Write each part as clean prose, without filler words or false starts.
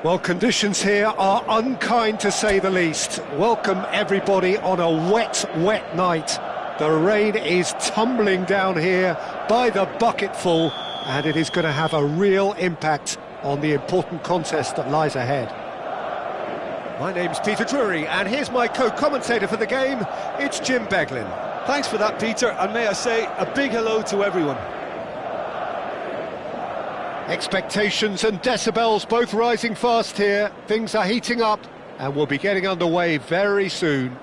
Well, conditions here are unkind to say the least. Welcome everybody on a wet, wet night. The rain is tumbling down here by the bucketful, and it is going to have a real impact on the important contest that lies ahead. My name's Peter Drury, and here's my co-commentator for the game. It's Jim Beglin. Thanks for that, Peter, and may I say a big hello to everyone. Expectations and decibels both rising fast here. Things are heating up, and we'll be getting underway very soon.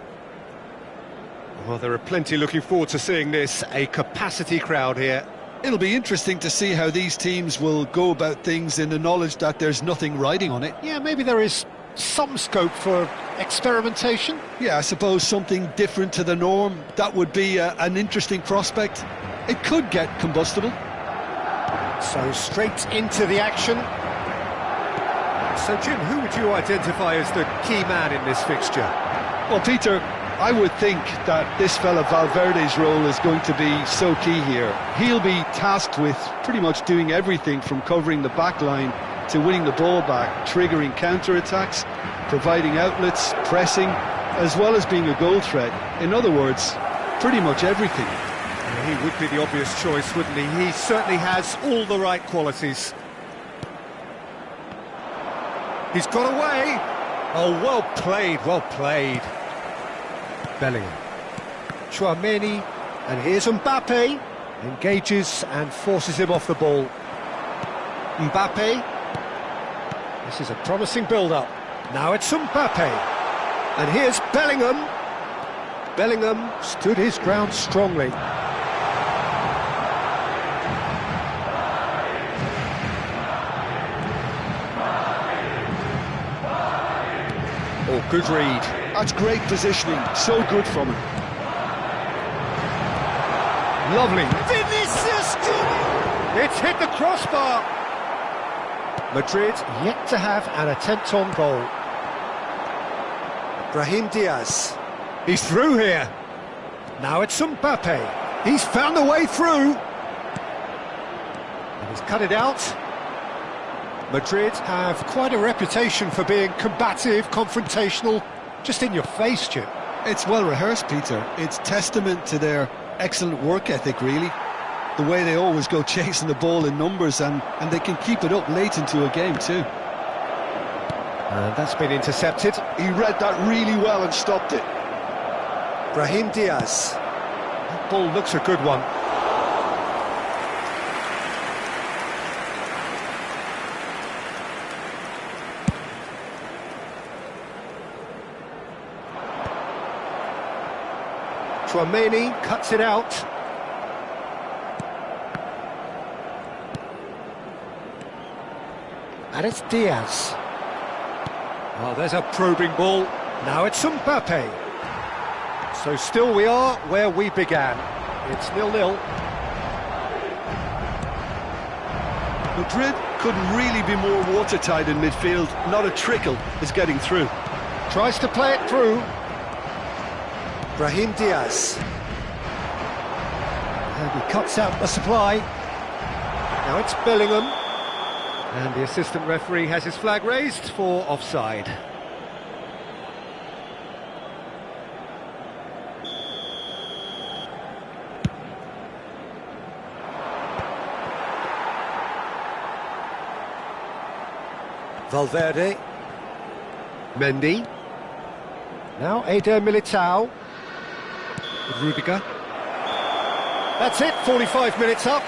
Well, there are plenty looking forward to seeing this, a capacity crowd here. It'll be interesting to see how these teams will go about things in the knowledge that there's nothing riding on it. Yeah, maybe there is some scope for experimentation. Yeah, I suppose something different to the norm. That would be an interesting prospect. It could get combustible. So straight into the action. So Jim, who would you identify as the key man in this fixture? Well, Peter, I would think that this fella Valverde's role is going to be so key here. He'll be tasked with pretty much doing everything from covering the back line to winning the ball back, triggering counter-attacks, providing outlets, pressing, as well as being a goal threat. In other words, pretty much everything. He would be the obvious choice, wouldn't he? He certainly has all the right qualities. He's got away. Oh, well played, well played. Bellingham. Chouameni, and here's Mbappe. Engages and forces him off the ball. Mbappe. This is a promising build-up. Now it's Mbappe. And here's Bellingham. Bellingham stood his ground strongly. Oh, good read. That's great positioning, so good from him. Lovely. Vinicius! It's hit the crossbar. Madrid yet to have an attempt on goal. Brahim Diaz. He's through here. Now it's Mbappe. He's found a way through. And he's cut it out. Madrid have quite a reputation for being combative, confrontational, just in your face, Jim. It's well rehearsed, Peter. It's testament to their excellent work ethic, really. The way they always go chasing the ball in numbers, and they can keep it up late into a game too. And that's been intercepted. He read that really well and stopped it. Brahim Diaz. That ball looks a good one. Chouameni cuts it out. And it's Diaz. Oh, there's a probing ball. Now it's Mbappe. So still we are where we began. It's 0-0. Madrid couldn't really be more watertight in midfield. Not a trickle is getting through. Tries to play it through. Brahim Diaz. And he cuts out the supply. Now it's Bellingham. And the assistant referee has his flag raised for offside. Valverde. Mendy. Now Eder Militao. Rudiger. That's it, 45 minutes up.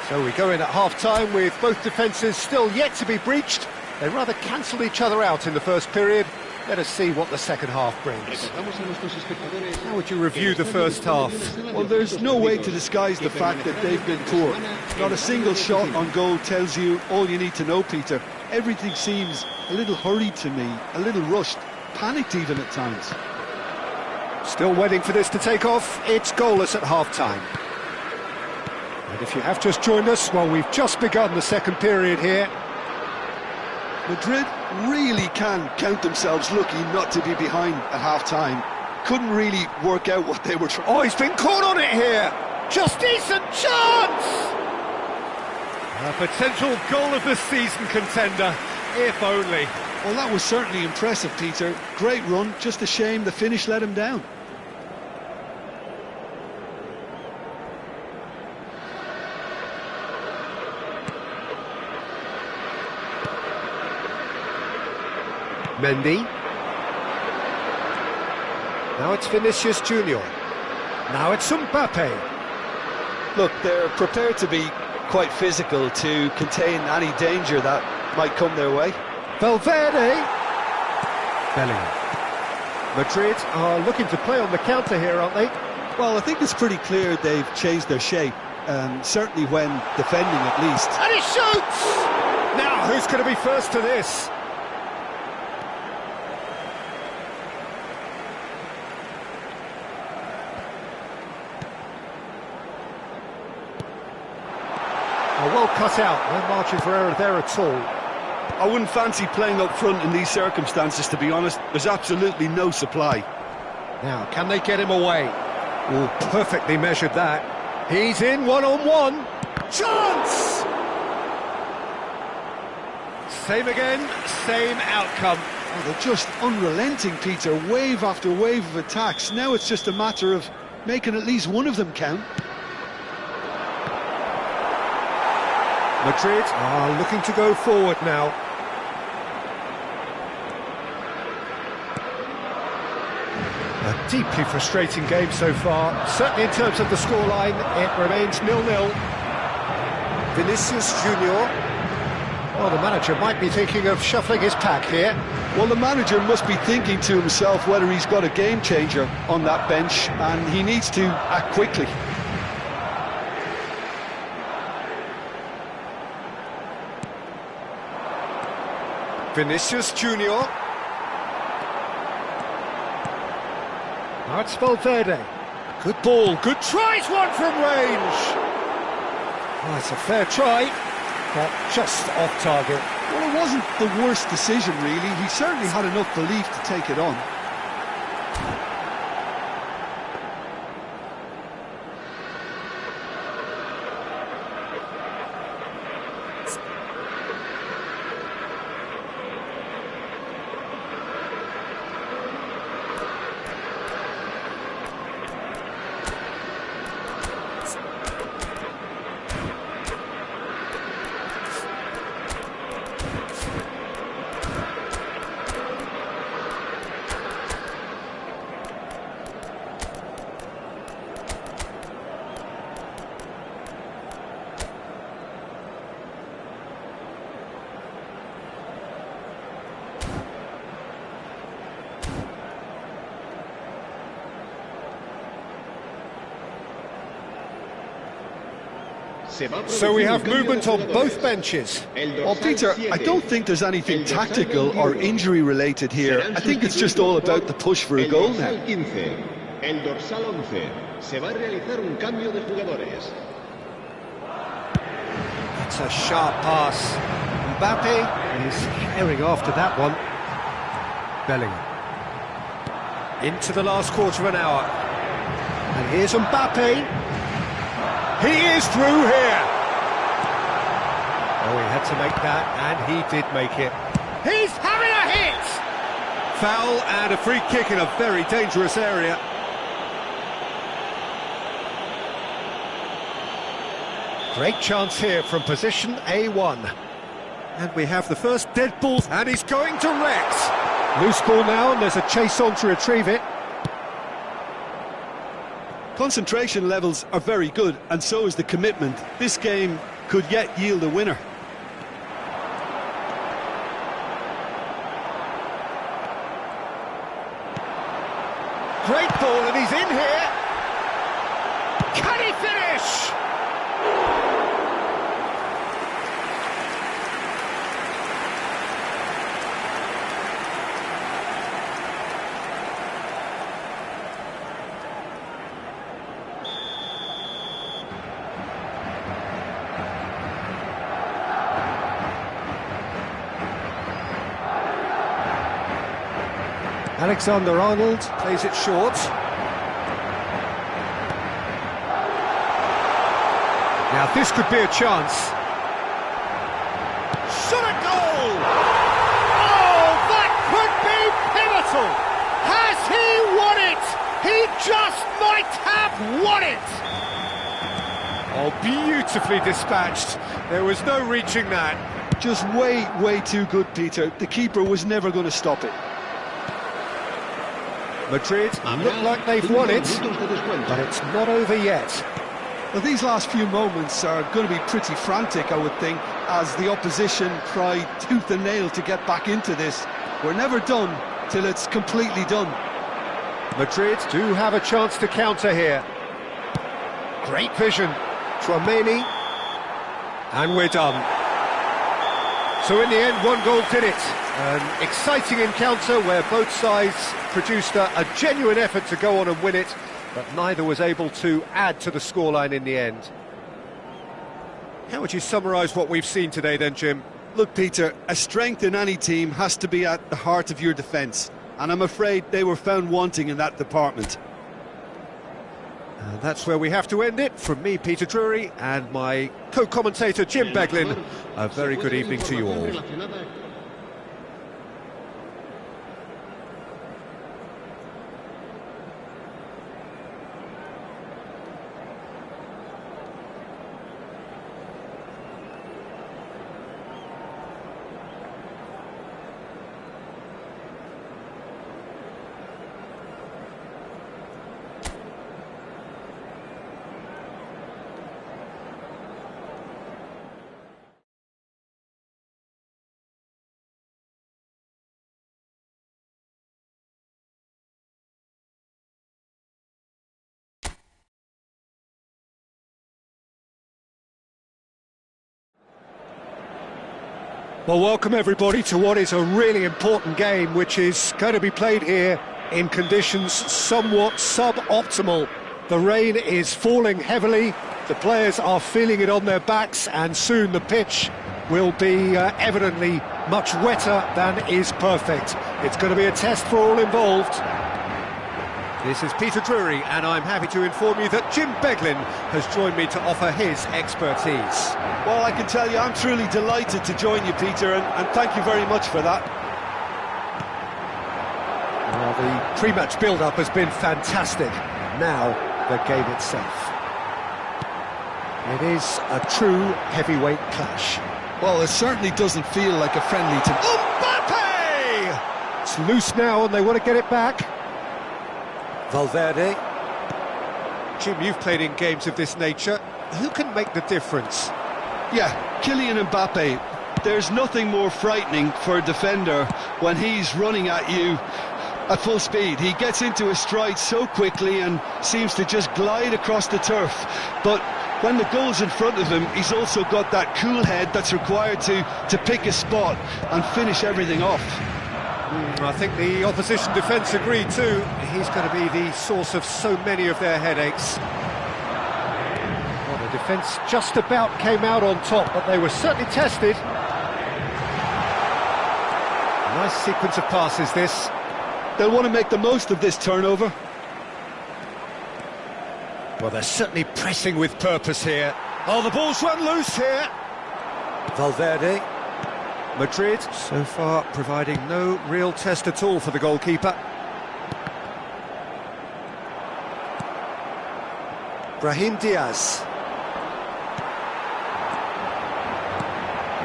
So we go in at half-time with both defences still yet to be breached. They rather cancelled each other out in the first period. Let us see what the second half brings. How would you review the first half? Well, there's no way to disguise the fact that they've been poor. Not a single shot on goal tells you all you need to know, Peter. Everything seems a little hurried to me, a little rushed, panicked even at times. Still waiting for this to take off. It's goalless at half-time. And if you have just joined us, well, we've just begun the second period here. Madrid really can count themselves lucky not to be behind at half-time. Couldn't really work out what they were trying. Oh, he's been caught on it here. Just decent chance. A potential goal of the season contender. if only. Well, that was certainly impressive, Peter. Great run, just a shame the finish let him down. Mendy. Now it's Vinicius Junior. Now it's Mbappe. Look, they're prepared to be quite physical to contain any danger that might come their way. Valverde. Bellingham. Madrid are looking to play on the counter here, aren't they? Well, I think it's pretty clear they've changed their shape, certainly when defending at least. And he shoots! Now, who's going to be first to this? Oh, well cut out, no margin for error there at all. I wouldn't fancy playing up front in these circumstances, to be honest. There's absolutely no supply. Now, can they get him away? Oh, perfectly measured that. He's in one-on-one. Chance! Same again, same outcome. Oh, they're just unrelenting, Peter. Wave after wave of attacks. Now it's just a matter of making at least one of them count. Madrid are looking to go forward now. A deeply frustrating game so far. Certainly in terms of the scoreline, it remains 0-0. Vinicius Junior. Well, the manager might be thinking of shuffling his pack here. Well, the manager must be thinking to himself whether he's got a game changer on that bench, and he needs to act quickly. Vinicius Junior. Now it's Valverde. Good ball, good try, it's one from range. Oh, it's a fair try, but just off target. Well, it wasn't the worst decision, really. He certainly had enough belief to take it on. So we have movement on both benches. Well, Peter, I don't think there's anything tactical or injury related here. I think it's just all about the push for a goal now. El dorsal 11. Se va a realizar un cambio de jugadores. That's a sharp pass. Mbappe is carrying after that one. Bellingham. Into the last quarter of an hour. And here's Mbappe. He is through here. Oh, he had to make that, and he did make it. He's having a hit! Foul and a free kick in a very dangerous area. Great chance here from position A1. And we have the first dead ball, and he's going to Rex. Loose ball now, and there's a chase on to retrieve it. Concentration levels are very good, and so is the commitment. This game could yet yield a winner. Great ball, and he's in here. Can he finish? Alexander-Arnold plays it short. Now this could be a chance. Shot a goal! whistle. Has he won it? He just might have won it! Oh, beautifully dispatched. There was no reaching that. Just way too good, Peter. The keeper was never going to stop it. Madrid look like they've won it, but it's not over yet. Well, these last few moments are going to be pretty frantic, I would think, as the opposition try tooth and nail to get back into this. We're never done till it's completely done. Madrid do have a chance to counter here. Great vision. Tchouaméni. And we're done. So in the end, one goal did it. An exciting encounter where both sides produced a genuine effort to go on and win it, but neither was able to add to the scoreline in the end. How would you summarise what we've seen today then, Jim? Look, Peter, a strength in any team has to be at the heart of your defence, and I'm afraid they were found wanting in that department. And that's where we have to end it. From me, Peter Drury, and my co-commentator, Jim Beglin, a very good evening to you all. Well, welcome everybody to what is a really important game, which is going to be played here in conditions somewhat suboptimal. The rain is falling heavily, the players are feeling it on their backs, and soon the pitch will be evidently much wetter than is perfect. It's going to be a test for all involved. This is Peter Drury, and I'm happy to inform you that Jim Beglin has joined me to offer his expertise. Well, I can tell you I'm truly delighted to join you, Peter, and thank you very much for that. Well, the pre-match build-up has been fantastic. Now, the game itself. It is a true heavyweight clash. Well, it certainly doesn't feel like a friendly to... Mbappe! It's loose now, and they want to get it back. Valverde. Jim, you've played in games of this nature. Who can make the difference? Yeah, Kylian Mbappe. There's nothing more frightening for a defender when he's running at you at full speed. He gets into a stride so quickly and seems to just glide across the turf. But when the goal's in front of him, he's also got that cool head that's required to pick a spot and finish everything off. I think the opposition defence agreed too. He's going to be the source of so many of their headaches. Well, the defence just about came out on top, but they were certainly tested. Nice sequence of passes, this. They'll want to make the most of this turnover. Well, they're certainly pressing with purpose here. Oh, the ball's run loose here. Valverde. Madrid, so far, providing no real test at all for the goalkeeper. Brahim Diaz.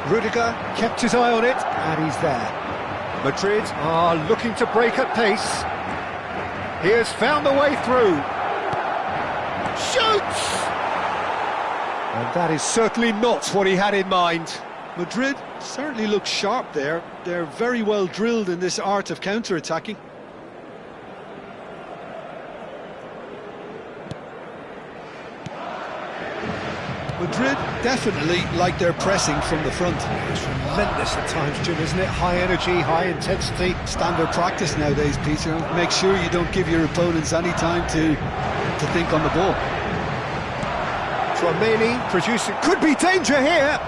Rudiger kept his eye on it, and he's there. Madrid are looking to break at pace. He has found the way through. Shoots! And that is certainly not what he had in mind. Madrid certainly looks sharp there. They're very well drilled in this art of counter-attacking. Madrid definitely like their pressing from the front. It's relentless at times, Jim, isn't it? High energy, high intensity. Standard practice nowadays, Peter. Make sure you don't give your opponents any time to think on the ball. Tchouaméni producing... Could be danger here!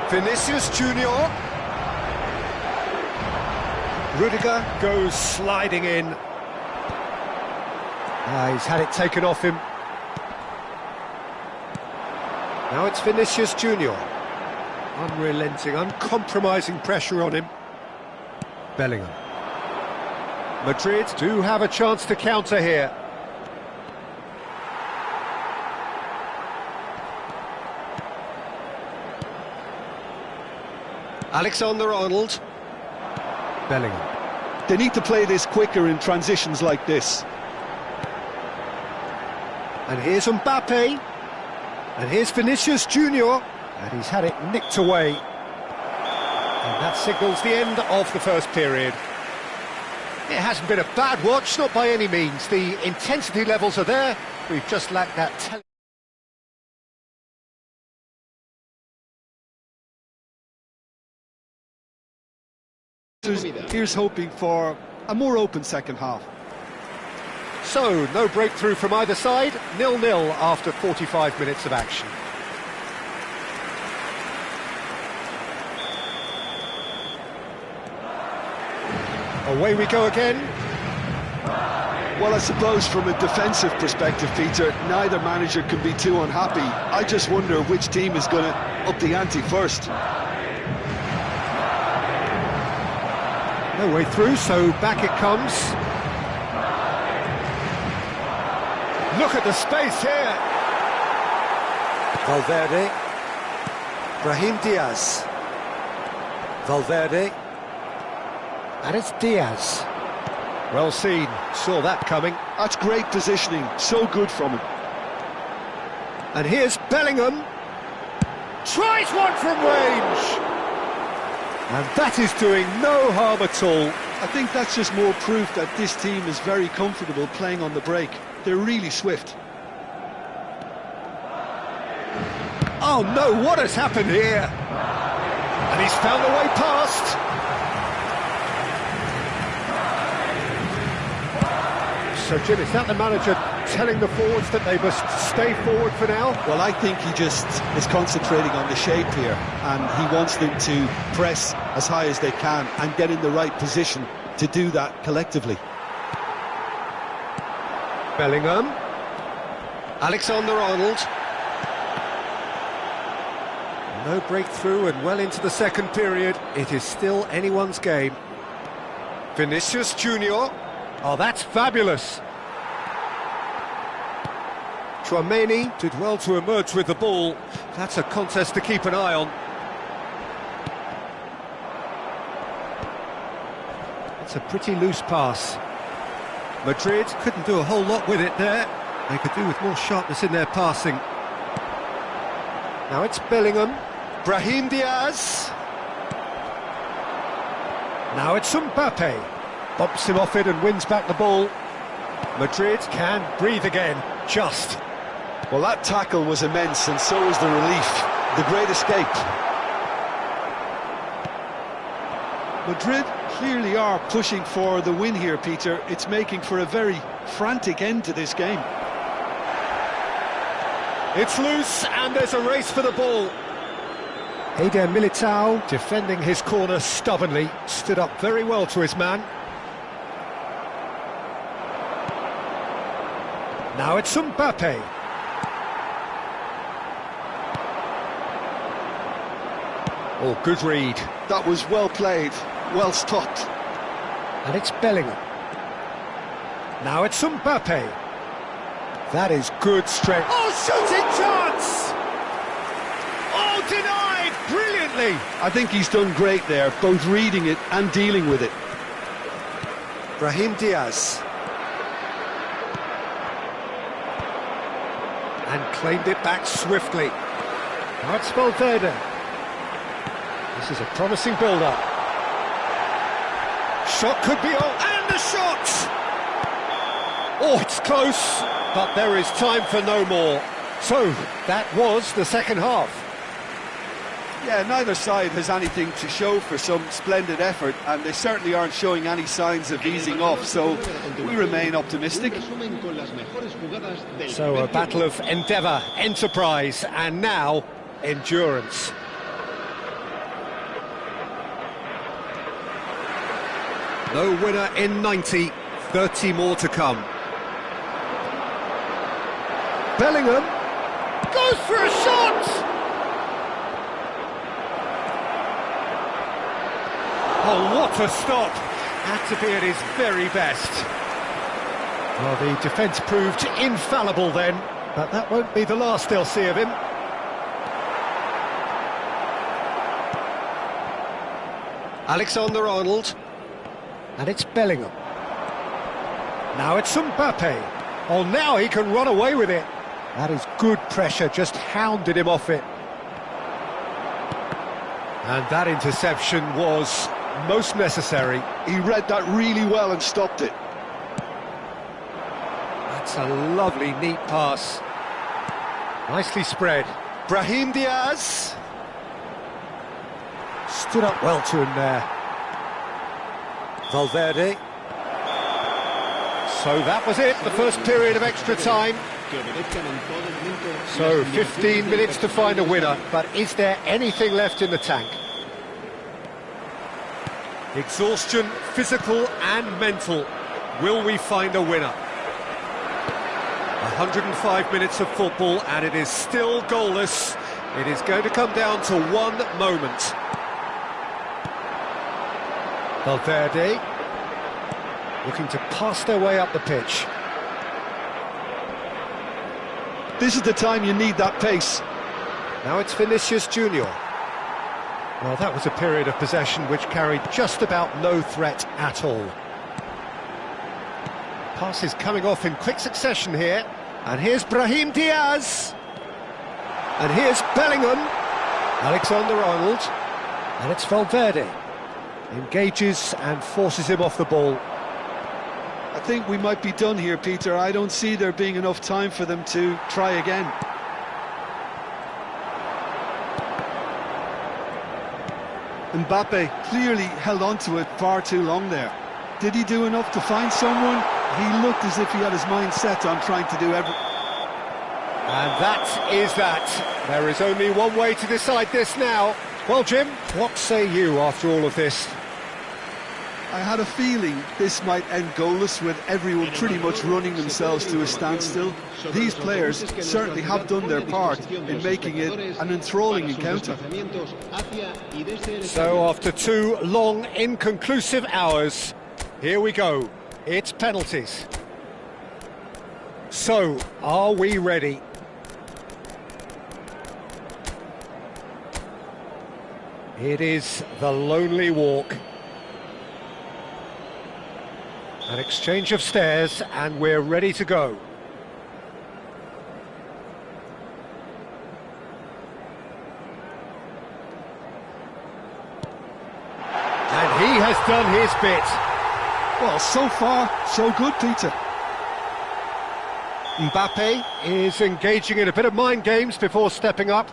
Vinicius Junior. Rudiger goes sliding in. He's had it taken off him. Now it's Vinicius Junior. Unrelenting, uncompromising pressure on him. Bellingham. Madrid do have a chance to counter here. Alexander-Arnold. Bellingham. They need to play this quicker in transitions like this. And here's Mbappe. And here's Vinicius Junior. And he's had it nicked away. And that signals the end of the first period. It hasn't been a bad watch, not by any means. The intensity levels are there. We've just lacked that Here's hoping for a more open second half. So, no breakthrough from either side, 0-0 after 45 minutes of action. Away we go again. Well, I suppose from a defensive perspective, Peter, neither manager can be too unhappy. I just wonder which team is going to up the ante first. No way through, so back it comes. Look at the space here. Valverde. Brahim Diaz. Valverde. And it's Diaz. Well seen, saw that coming. That's great positioning, so good from him. And here's Bellingham. Tries one from range. And that is doing no harm at all. I think that's just more proof that this team is very comfortable playing on the break. They're really swift. Oh no, what has happened here? And he's found a way past. So Jim, is that the manager telling the forwards that they must stay forward for now? Well, I think he just is concentrating on the shape here, and he wants them to press as high as they can and get in the right position to do that collectively. Bellingham. Alexander-Arnold. No breakthrough and well into the second period. It is still anyone's game. Vinicius Junior. Oh, that's fabulous. Tchouaméni did well to emerge with the ball. That's a contest to keep an eye on. It's a pretty loose pass. Madrid couldn't do a whole lot with it there. They could do with more sharpness in their passing. Now it's Bellingham. Brahim Diaz. Now it's Mbappe. Bumps him off it and wins back the ball. Madrid can breathe again, just. Well, that tackle was immense, and so was the relief. The great escape. Madrid clearly are pushing for the win here, Peter. It's making for a very frantic end to this game. It's loose, and there's a race for the ball. Eder Militao, defending his corner stubbornly, stood up very well to his man. Now it's Mbappe. Oh, good read. That was well played, well stopped. And it's Bellingham. Now it's Mbappe. That is good strength. Oh, shooting chance! Oh, denied brilliantly. I think he's done great there, both reading it and dealing with it. Brahim Diaz. And claimed it back swiftly. Now it's Valverde. This is a promising build-up. Shot could be on, and the shot! Oh, it's close, but there is time for no more. So, that was the second half. Yeah, neither side has anything to show for some splendid effort, and they certainly aren't showing any signs of easing off, so we remain optimistic. So a battle of endeavour, enterprise, and now endurance. No winner in 90, 30 more to come. Bellingham goes for a shot! Oh, what a stop! had to be at his very best. Well, the defence proved infallible then, but that won't be the last they'll see of him. Alexander-Arnold. And it's Bellingham. Now it's Mbappe. Oh, now he can run away with it. That is good pressure, just hounded him off it. And that interception was most necessary. He read that really well and stopped it. That's a lovely, neat pass. Nicely spread. Brahim Diaz. Stood up well to him there. Valverde. So that was it, the first period of extra time. So 15 minutes to find a winner, but is there anything left in the tank? Exhaustion, physical and mental. Will we find a winner? 105 minutes of football and it is still goalless. It is going to come down to one moment. Valverde looking to pass their way up the pitch. This is the time you need that pace. Now it's Vinicius Junior. Well, that was a period of possession which carried just about no threat at all. Passes coming off in quick succession here. And here's Brahim Diaz. And here's Bellingham. Alexander-Arnold. And it's Valverde. Engages and forces him off the ball. I think we might be done here, Peter. I don't see there being enough time for them to try again. Mbappe clearly held on to it far too long there. Did he do enough to find someone? He looked as if he had his mind set on trying to do everything. And that is that. There is only one way to decide this now. Well, Jim, what say you after all of this? I had a feeling this might end goalless with everyone pretty much running themselves to a standstill. These players certainly have done their part in making it an enthralling encounter. So after 2 long, inconclusive hours, here we go. It's penalties. So, are we ready? It is the lonely walk. An exchange of stares, and we're ready to go. And he has done his bit. Well, so far, so good, Peter. Mbappe is engaging in a bit of mind games before stepping up.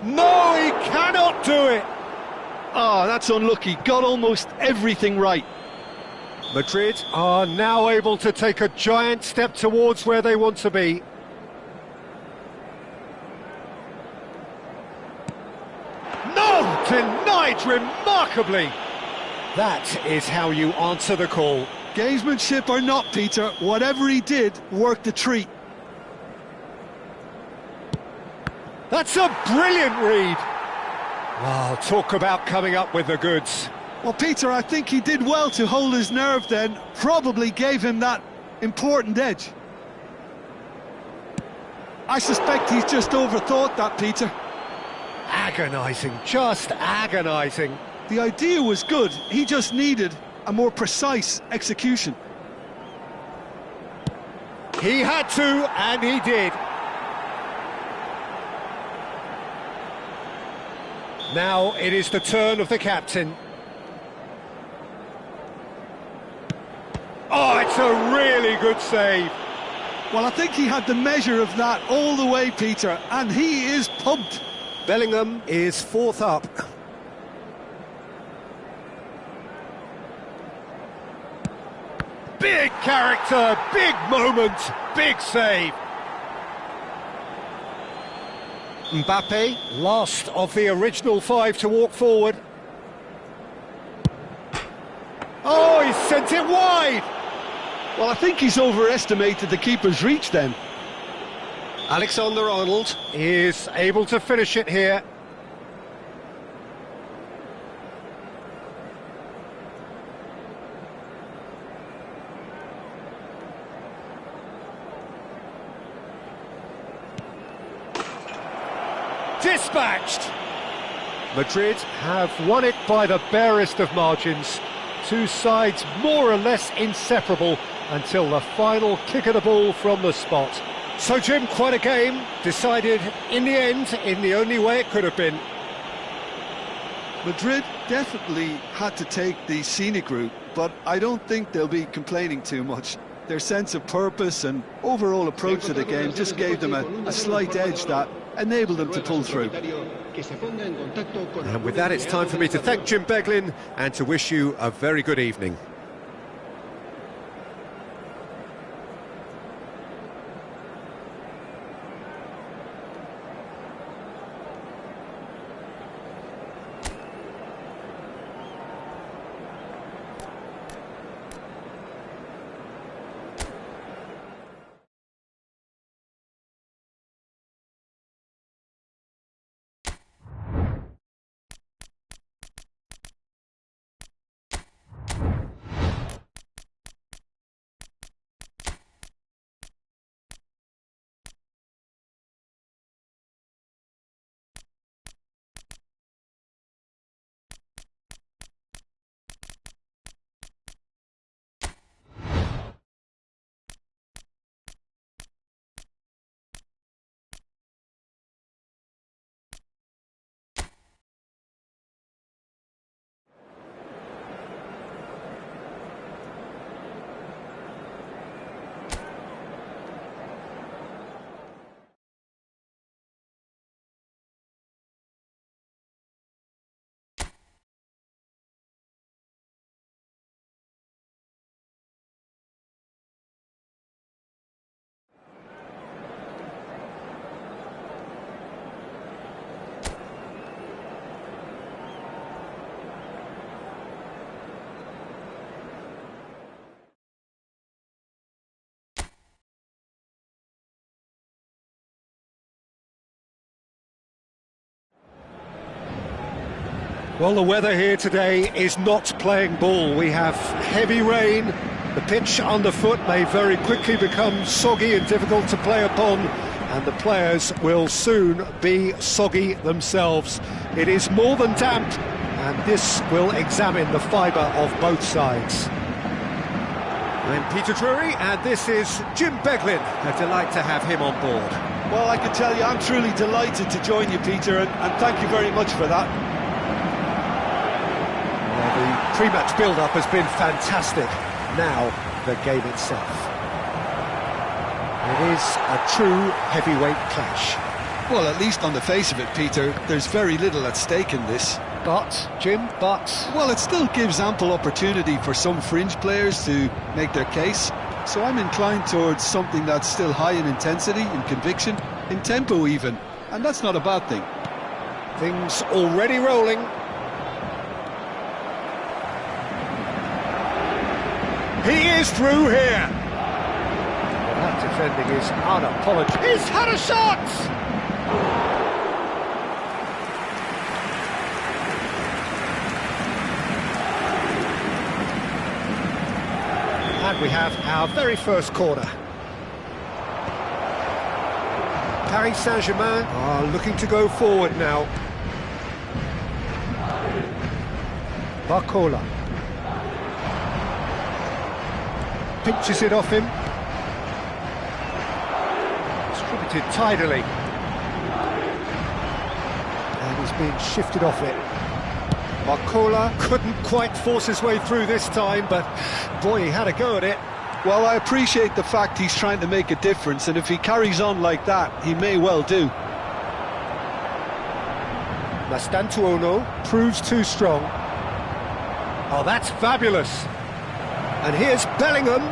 No, he cannot do it! Oh, that's unlucky. Got almost everything right. Madrid are now able to take a giant step towards where they want to be. No! Denied remarkably! That is how you answer the call. Gamesmanship or not, Peter, whatever he did worked a treat. That's a brilliant read! Wow, talk about coming up with the goods. Well, Peter, I think he did well to hold his nerve then. Probably gave him that important edge. I suspect he's just overthought that, Peter. Agonising, just agonising. The idea was good, he just needed a more precise execution. He had to, and he did. Now it is the turn of the captain. Oh, it's a really good save. Well, I think he had the measure of that all the way, Peter, and he is pumped. Bellingham is fourth up. Big character, big moment, big save. Mbappe, last of the original 5 to walk forward. Oh, he sent it wide! Well, I think he's overestimated the keeper's reach then. Alexander-Arnold is able to finish it here. Dispatched! Madrid have won it by the barest of margins. Two sides more or less inseparable until the final kick of the ball from the spot. So, Jim, quite a game, decided in the end in the only way it could have been. Madrid definitely had to take the scenic route, but I don't think they'll be complaining too much. Their sense of purpose and overall approach to the game just gave them a slight edge that enabled them to pull through. And with that, it's time for me to thank Jim Beglin and to wish you a very good evening. Well, the weather here today is not playing ball. We have heavy rain. The pitch underfoot may very quickly become soggy and difficult to play upon, and the players will soon be soggy themselves. It is more than damp, and this will examine the fibre of both sides. I'm Peter Drury, and this is Jim Beglin. A delight to have him on board. Well, I can tell you I'm truly delighted to join you, Peter, and thank you very much for that. The pre-match build-up has been fantastic. Now, the game itself. It is a true heavyweight clash. Well, at least on the face of it, Peter, there's very little at stake in this. But, Jim, Well, it still gives ample opportunity for some fringe players to make their case. So I'm inclined towards something that's still high in intensity, in conviction, in tempo even. And that's not a bad thing. Things already rolling. He is through here. Well, that defending is unapologetic. He's had a shot! And we have our very first corner. Paris Saint-Germain are looking to go forward now. Barcola. Pinches it off him. Distributed tidily. And he's being shifted off it. Barcola couldn't quite force his way through this time, but boy, he had a go at it. Well, I appreciate the fact he's trying to make a difference, and if he carries on like that, he may well do. Mastantuono proves too strong. Oh, that's fabulous. And here's Bellingham.